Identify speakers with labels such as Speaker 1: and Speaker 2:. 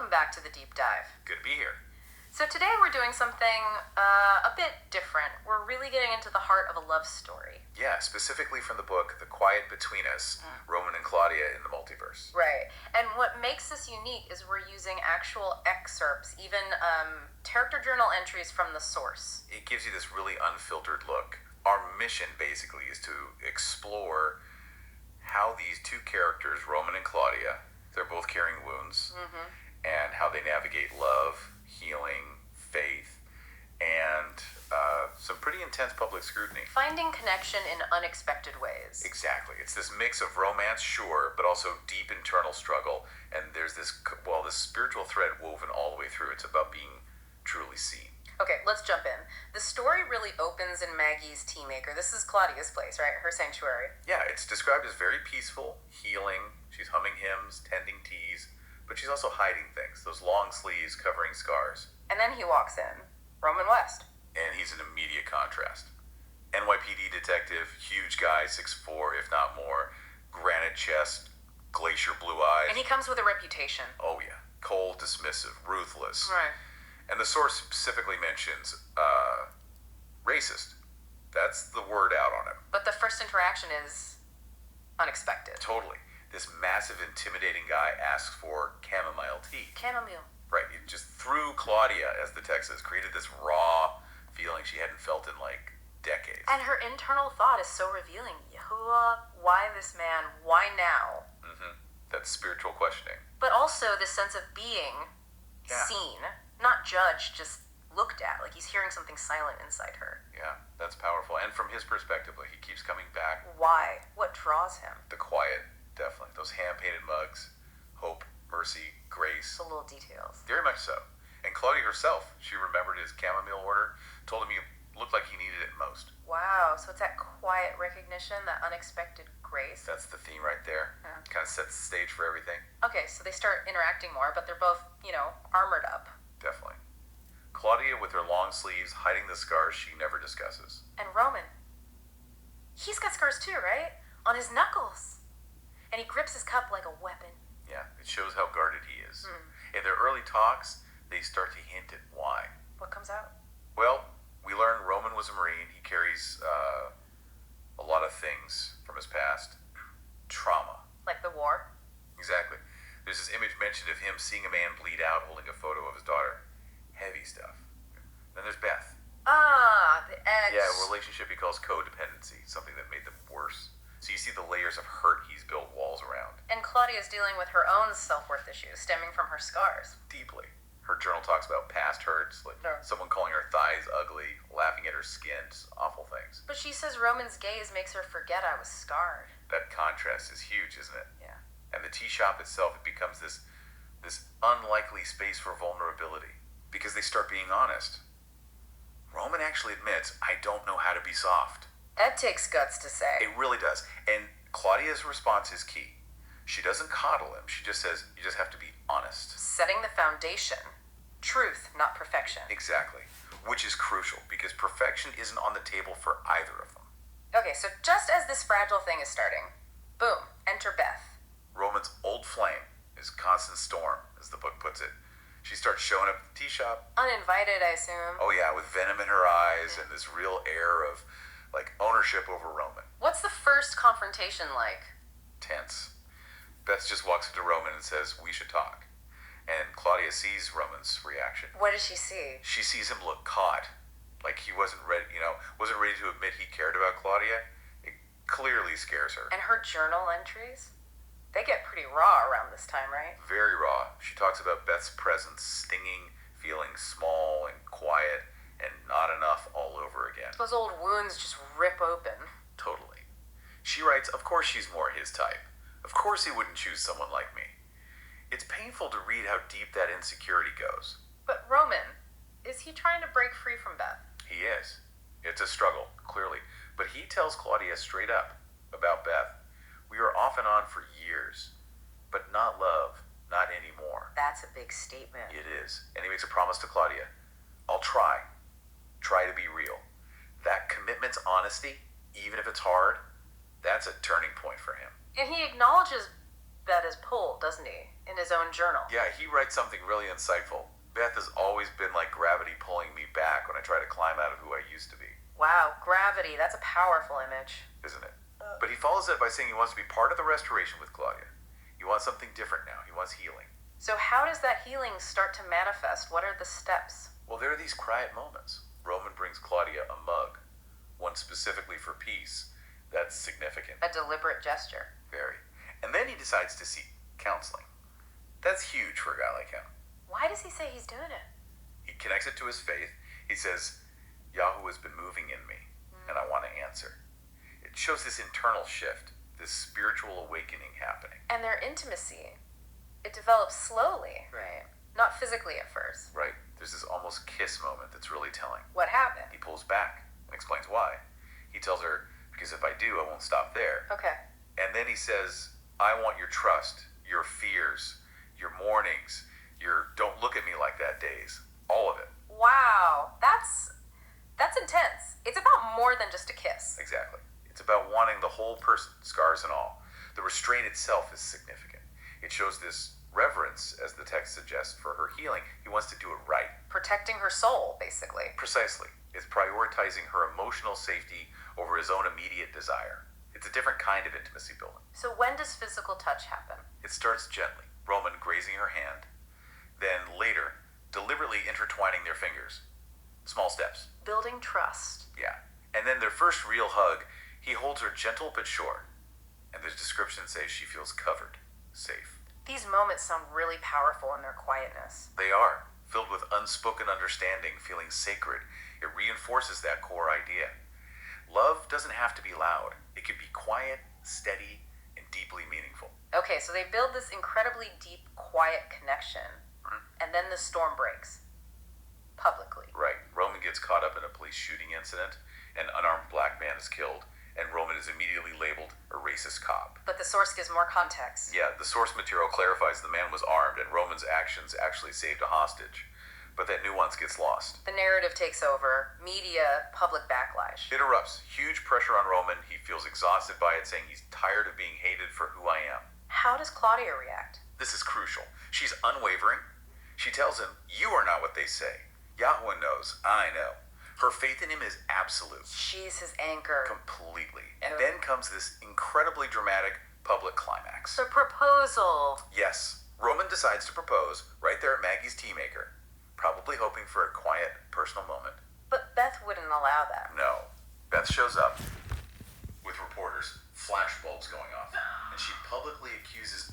Speaker 1: welcome back to the deep dive.
Speaker 2: Good to be here.
Speaker 1: So today we're doing something a bit different. We're really getting into the heart of a love story.
Speaker 2: Yeah, specifically from the book The Quiet Between Us, Roman and Claudia in the Multiverse.
Speaker 1: Right. And what makes this unique is we're using actual excerpts, even character journal entries from the source.
Speaker 2: It gives you this really unfiltered look. Our mission, basically, is to explore how these two characters, Roman and Claudia, they're both carrying wounds, and how they navigate love, healing, faith, and some pretty intense public scrutiny.
Speaker 1: Finding connection in unexpected ways.
Speaker 2: Exactly. It's this mix of romance, sure, but also deep internal struggle. And there's this spiritual thread woven all the way through. It's about being truly seen.
Speaker 1: Okay, let's jump in. The story really opens in Maggie's Teamaker. This is Claudia's place, right? Her sanctuary.
Speaker 2: Yeah, it's described as very peaceful, healing. She's humming hymns, tending teas, but she's also hiding things. Those long sleeves covering scars.
Speaker 1: And then he walks in. Roman West.
Speaker 2: And he's an immediate contrast. NYPD detective, huge guy, 6'4", if not more, granite chest, glacier blue eyes.
Speaker 1: And he comes with a reputation.
Speaker 2: Oh yeah, cold, dismissive, ruthless.
Speaker 1: Right.
Speaker 2: And the source specifically mentions racist. That's the word out on him.
Speaker 1: But the first interaction is unexpected.
Speaker 2: Totally. This massive, intimidating guy asks for chamomile tea.
Speaker 1: Chamomile.
Speaker 2: Right. It just threw Claudia, as the text says, created this raw feeling she hadn't felt in like decades.
Speaker 1: And her internal thought is so revealing. Yahuwah, why this man? Why now?
Speaker 2: That's spiritual questioning.
Speaker 1: But also this sense of being seen, not judged, just looked at. Like he's hearing something silent inside her.
Speaker 2: Yeah, that's powerful. And from his perspective, like, he keeps coming back.
Speaker 1: Why? What draws him?
Speaker 2: The quiet, definitely. Those hand-painted mugs. Hope, mercy, grace.
Speaker 1: The little details.
Speaker 2: Very much so. And Claudia herself, she remembered his chamomile order, told him he looked like he needed it most.
Speaker 1: Wow, so it's that quiet recognition, that unexpected grace.
Speaker 2: That's the theme right there.
Speaker 1: Yeah.
Speaker 2: Kind of sets the stage for everything.
Speaker 1: Okay, so they start interacting more, but they're both, armored up.
Speaker 2: Definitely. Claudia with her long sleeves, hiding the scars she never discusses.
Speaker 1: And Roman, he's got scars too, right? On his knuckles. And he grips his cup like a weapon.
Speaker 2: Yeah, it shows how guarded he is. In their early talks, they start to hint at why.
Speaker 1: What comes out?
Speaker 2: Well, we learn Roman was a Marine. He carries a lot of things from his past. Trauma.
Speaker 1: Like the war?
Speaker 2: Exactly. There's this image mentioned of him seeing a man bleed out holding a photo of his daughter. Heavy stuff. Then there's Beth.
Speaker 1: Ah, the ex.
Speaker 2: Yeah, a relationship he calls codependency, something that made them worse. So you see the layers of hurt he's built walls around.
Speaker 1: And Claudia's dealing with her own self-worth issues stemming from her scars.
Speaker 2: Deeply. Her journal talks about past hurts, like someone calling her thighs ugly, laughing at her skin, just awful things.
Speaker 1: But she says Roman's gaze makes her forget I was scarred.
Speaker 2: That contrast is huge, isn't it?
Speaker 1: Yeah.
Speaker 2: And the tea shop itself, it becomes this unlikely space for vulnerability. Because they start being honest. Roman actually admits, I don't know how to be soft.
Speaker 1: That takes guts to say.
Speaker 2: It really does. And Claudia's response is key. She doesn't coddle him. She just says, you just have to be honest.
Speaker 1: Setting the foundation. Truth, not perfection.
Speaker 2: Exactly. Which is crucial, because perfection isn't on the table for either of them.
Speaker 1: Okay, so just as this fragile thing is starting, boom, enter Beth.
Speaker 2: Roman's old flame, his constant storm, as the book puts it. She starts showing up at the tea shop.
Speaker 1: Uninvited, I assume.
Speaker 2: Oh yeah, with venom in her eyes and this real air of, like, ownership over Roman.
Speaker 1: What's the first confrontation like?
Speaker 2: Tense. Beth just walks up to Roman and says, we should talk. And Claudia sees Roman's reaction.
Speaker 1: What does she see?
Speaker 2: She sees him look caught. Like he wasn't ready to admit he cared about Claudia. It clearly scares her.
Speaker 1: And her journal entries? They get pretty raw around this time, right?
Speaker 2: Very raw. She talks about Beth's presence stinging, feeling small and quiet, and not enough all over again.
Speaker 1: Those old wounds just rip open.
Speaker 2: Totally. She writes, of course she's more his type. Of course he wouldn't choose someone like me. It's painful to read how deep that insecurity goes.
Speaker 1: But Roman, is he trying to break free from Beth?
Speaker 2: He is. It's a struggle, clearly. But he tells Claudia straight up about Beth. We were off and on for years, but not love, not anymore.
Speaker 1: That's a big statement.
Speaker 2: It is. And he makes a promise to Claudia. I'll try to be real. That commitment's honesty, even if it's hard, that's a turning point for him.
Speaker 1: And he acknowledges Beth's pull, doesn't he? in his own journal.
Speaker 2: Yeah, he writes something really insightful. Beth has always been like gravity pulling me back when I try to climb out of who I used to be.
Speaker 1: Wow, gravity, that's a powerful image.
Speaker 2: Isn't it? But he follows that by saying he wants to be part of the restoration with Claudia. He wants something different now. He wants healing.
Speaker 1: So how does that healing start to manifest? What are the steps?
Speaker 2: Well, there are these quiet moments. Roman brings Claudia a mug, one specifically for peace. That's significant.
Speaker 1: A deliberate gesture.
Speaker 2: Very. And then he decides to seek counseling. That's huge for a guy like him.
Speaker 1: Why does he say he's doing it?
Speaker 2: He connects it to his faith. He says, Yahoo has been moving in me, and I want to answer. It shows this internal shift, this spiritual awakening happening.
Speaker 1: And their intimacy, it develops slowly, right? Not physically at first.
Speaker 2: Right. There's this almost kiss moment that's really telling.
Speaker 1: What happened?
Speaker 2: He pulls back and explains why. He tells her, because if I do, I won't stop there.
Speaker 1: Okay.
Speaker 2: And then he says, I want your trust, your fears, your mornings, your don't look at me like that days. All of it.
Speaker 1: Wow. That's intense. It's about more than just a kiss.
Speaker 2: Exactly. It's about wanting the whole person, scars and all. The restraint itself is significant. It shows this reverence, as the text suggests, for her healing. He wants to do it right.
Speaker 1: Protecting her soul, basically.
Speaker 2: Precisely. It's prioritizing her emotional safety over his own immediate desire. It's a different kind of intimacy building.
Speaker 1: So when does physical touch happen?
Speaker 2: It starts gently, Roman grazing her hand, then later, deliberately intertwining their fingers. Small steps.
Speaker 1: Building trust.
Speaker 2: Yeah. And then their first real hug, he holds her gentle but sure. And the description says she feels covered, safe.
Speaker 1: These moments sound really powerful in their quietness.
Speaker 2: They are, filled with unspoken understanding, feeling sacred. It reinforces that core idea. Love doesn't have to be loud. It can be quiet, steady, and deeply meaningful.
Speaker 1: Okay, so they build this incredibly deep, quiet connection, and then the storm breaks. Publicly.
Speaker 2: Right. Roman gets caught up in a police shooting incident. An unarmed black man is killed, and Roman is immediately labeled a racist cop.
Speaker 1: But the source gives more context.
Speaker 2: Yeah, the source material clarifies the man was armed, and Roman's actions actually saved a hostage. But that nuance gets lost.
Speaker 1: The narrative takes over. Media, public backlash.
Speaker 2: It erupts. Huge pressure on Roman. He feels exhausted by it, saying he's tired of being hated for who I am.
Speaker 1: How does Claudia react?
Speaker 2: This is crucial. She's unwavering. She tells him, you are not what they say. Yahweh knows. I know. Her faith in him is absolute.
Speaker 1: She's his anchor.
Speaker 2: Completely. And then comes this incredibly dramatic public climax.
Speaker 1: The proposal.
Speaker 2: Yes. Roman decides to propose right there at Maggie's Teamaker, probably hoping for a quiet, personal moment.
Speaker 1: But Beth wouldn't allow that.
Speaker 2: No. Beth shows up with reporters, flashbulbs going off, and she publicly accuses